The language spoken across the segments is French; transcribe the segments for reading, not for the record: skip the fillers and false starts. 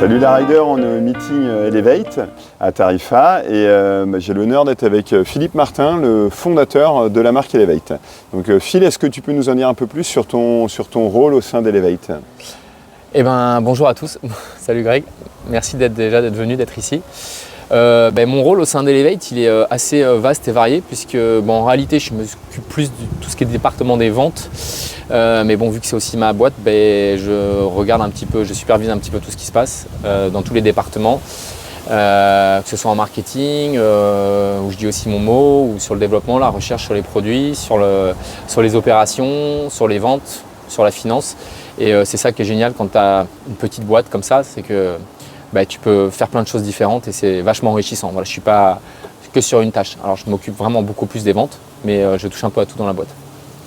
Salut la rider, on est au meeting Elevate à Tarifa et j'ai l'honneur d'être avec Philippe Martin, le fondateur de la marque Elevate. Donc Phil, est-ce que tu peux nous en dire un peu plus sur ton rôle au sein d'Elevate ? Eh ben, bonjour à tous, salut Greg, merci d'être venu, d'être ici. Mon rôle au sein d'Elevate, il est assez vaste et varié puisque en réalité je m'occupe plus de tout ce qui est département des ventes. Mais bon, vu que c'est aussi ma boîte, je regarde un petit peu, je supervise un petit peu tout ce qui se passe dans tous les départements, que ce soit en marketing, où je dis aussi mon mot, ou sur le développement, la recherche sur les produits, sur les opérations, sur les ventes, sur la finance. Et c'est ça qui est génial quand tu as une petite boîte comme ça, c'est que tu peux faire plein de choses différentes et c'est vachement enrichissant. Voilà, je ne suis pas que sur une tâche. Alors je m'occupe vraiment beaucoup plus des ventes, mais je touche un peu à tout dans la boîte.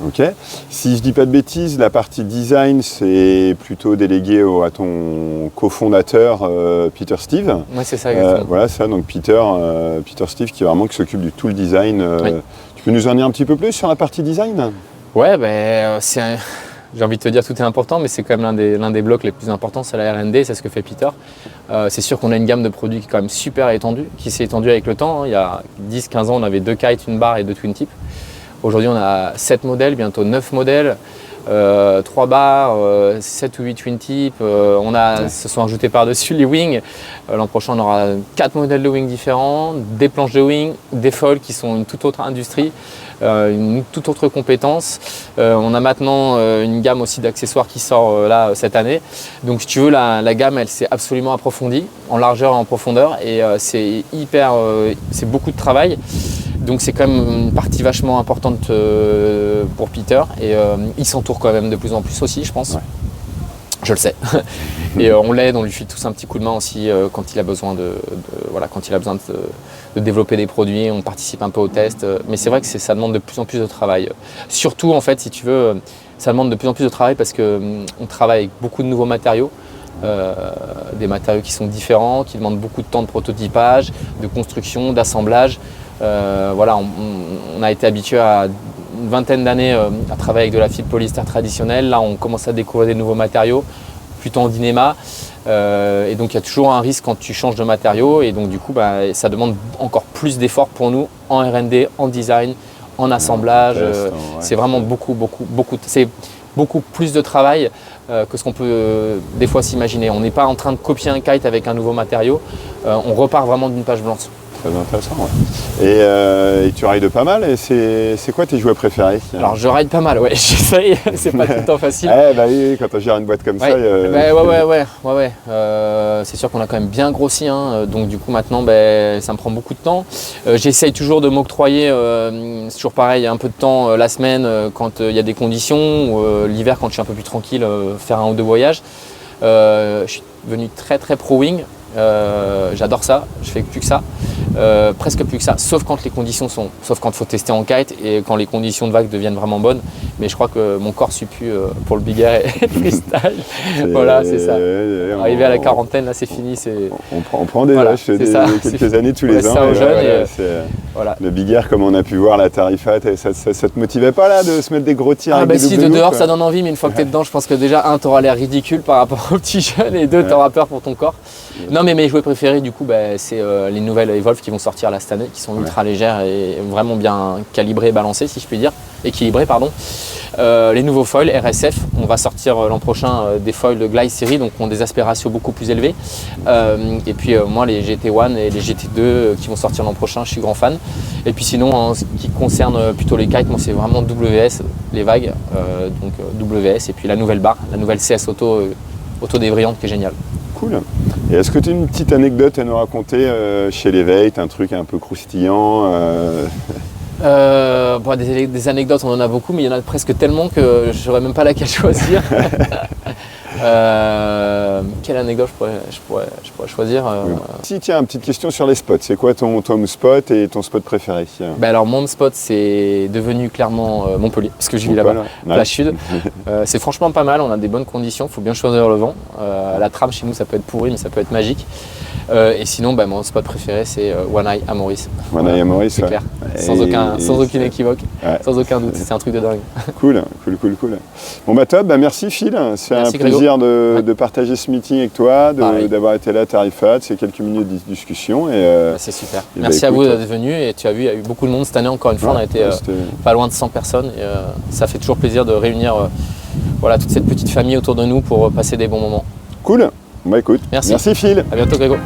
Ok. Si je dis pas de bêtises, la partie design, c'est plutôt délégué à ton cofondateur Peter Steve. Oui, c'est ça, exactement. Voilà, ça, donc Peter Steve qui s'occupe de tout le design. Oui. Tu peux nous en dire un petit peu plus sur la partie design ? Ouais, j'ai envie de te dire tout est important, mais c'est quand même l'un des blocs les plus importants, c'est la R&D, c'est ce que fait Peter. C'est sûr qu'on a une gamme de produits qui est quand même super étendue, qui s'est étendue avec le temps. Il y a 10-15 ans, on avait 2 kites, une barre et 2 twin tips. Aujourd'hui, on a 7 modèles, bientôt 9 modèles, 3 barres, 7 ou 8 twin tips. Se sont ajoutés par-dessus les wings. L'an prochain, on aura 4 modèles de wings différents, des planches de wings, des foils qui sont une toute autre industrie, une toute autre compétence. On a maintenant une gamme aussi d'accessoires qui sort cette année. Donc, si tu veux, la gamme, elle s'est absolument approfondie en largeur et en profondeur. Et c'est beaucoup de travail. Donc c'est quand même une partie vachement importante pour Peter et il s'entoure quand même de plus en plus aussi, je pense. Ouais. Je le sais. Et on l'aide, on lui file tous un petit coup de main aussi quand il a besoin de développer des produits. On participe un peu aux tests, mais c'est vrai que ça demande de plus en plus de travail. Surtout en fait, si tu veux, ça demande de plus en plus de travail parce qu'on travaille avec beaucoup de nouveaux matériaux. Des matériaux qui sont différents, qui demandent beaucoup de temps de prototypage, de construction, d'assemblage. On a été habitué à une vingtaine d'années à travailler avec de la fibre polyester traditionnelle. Là, on commence à découvrir des nouveaux matériaux, plutôt en dynéma. Et donc, il y a toujours un risque quand tu changes de matériaux. Et donc, du coup, ça demande encore plus d'efforts pour nous en R&D, en design, en assemblage. C'est vraiment beaucoup plus de travail que ce qu'on peut des fois s'imaginer. On n'est pas en train de copier un kite avec un nouveau matériau. On repart vraiment d'une page blanche. Très intéressant, ouais. Et tu rides pas mal, et c'est quoi tes jouets préférés ? Alors je ride pas mal, ouais, j'essaye, c'est pas tout le temps facile. Oui, quand on gère une boîte comme ça. Ouais. C'est sûr qu'on a quand même bien grossi, donc du coup maintenant ça me prend beaucoup de temps. J'essaye toujours de m'octroyer, c'est toujours pareil, un peu de temps la semaine quand il y a des conditions, ou l'hiver quand je suis un peu plus tranquille, faire 1 ou 2 voyages. Je suis devenu très très pro wing. J'adore ça, je fais plus que ça, presque plus que ça, sauf quand il faut tester en kite et quand les conditions de vague deviennent vraiment bonnes. Mais je crois que mon corps suit plus pour le big air et le freestyle. Voilà, c'est ça. Arrivé à la quarantaine, là c'est fini. On prend des lâches quelques années tous les ans. Le big air, comme on a pu voir la Tarifa, ça te motivait pas là de se mettre des gros tirs avec des si, de dehors ça donne envie, mais une fois que tu es dedans, je pense que déjà, 1, tu auras l'air ridicule par rapport aux petits jeunes, et 2, tu auras peur pour ton corps. Non, mais mes jouets préférés, du coup, c'est les nouvelles Evolve qui vont sortir là cette année, qui sont ultra légères et vraiment bien calibrées et balancées, si je puis dire. Équilibrées, pardon. Les nouveaux foils RSF, on va sortir l'an prochain des foils de Glide Series, donc ont des aspects ratios beaucoup plus élevés. Et puis moi, les GT1 et les GT2 qui vont sortir l'an prochain, je suis grand fan. Et puis sinon, en ce qui concerne plutôt les kites, moi c'est vraiment WS, les vagues, donc WS, et puis la nouvelle barre, la nouvelle CS auto-débrayante qui est géniale. Cool. Et est-ce que tu as une petite anecdote à nous raconter chez Elevate, un truc un peu croustillant Des anecdotes, on en a beaucoup, mais il y en a presque tellement que je ne saurais même pas laquelle choisir. Quelle anecdote je pourrais choisir Si, tiens, une petite question sur les spots. C'est quoi ton home spot et ton spot préféré ? Alors, mon home spot, c'est devenu clairement Montpellier, parce que je vis là-bas, plage sud. C'est franchement pas mal, on a des bonnes conditions, il faut bien choisir le vent. La trame chez nous, ça peut être pourri, mais ça peut être magique. Et sinon, mon spot préféré, c'est One Eye à Maurice. One Eye à Maurice, c'est ouais. clair. Et Sans aucune équivoque, ouais. sans aucun doute. C'est un truc de dingue. Cool. Bon top, merci Phil. C'est un plaisir de partager ce meeting avec toi, d'avoir été là à Tarifa, de ces quelques minutes de discussion. C'est super. Merci à vous d'être venus. Et tu as vu, il y a eu beaucoup de monde cette année, encore une fois. On a été pas loin de 100 personnes. Et, ça fait toujours plaisir de réunir toute cette petite famille autour de nous pour passer des bons moments. Cool. Écoute, merci Phil. À bientôt Grégo.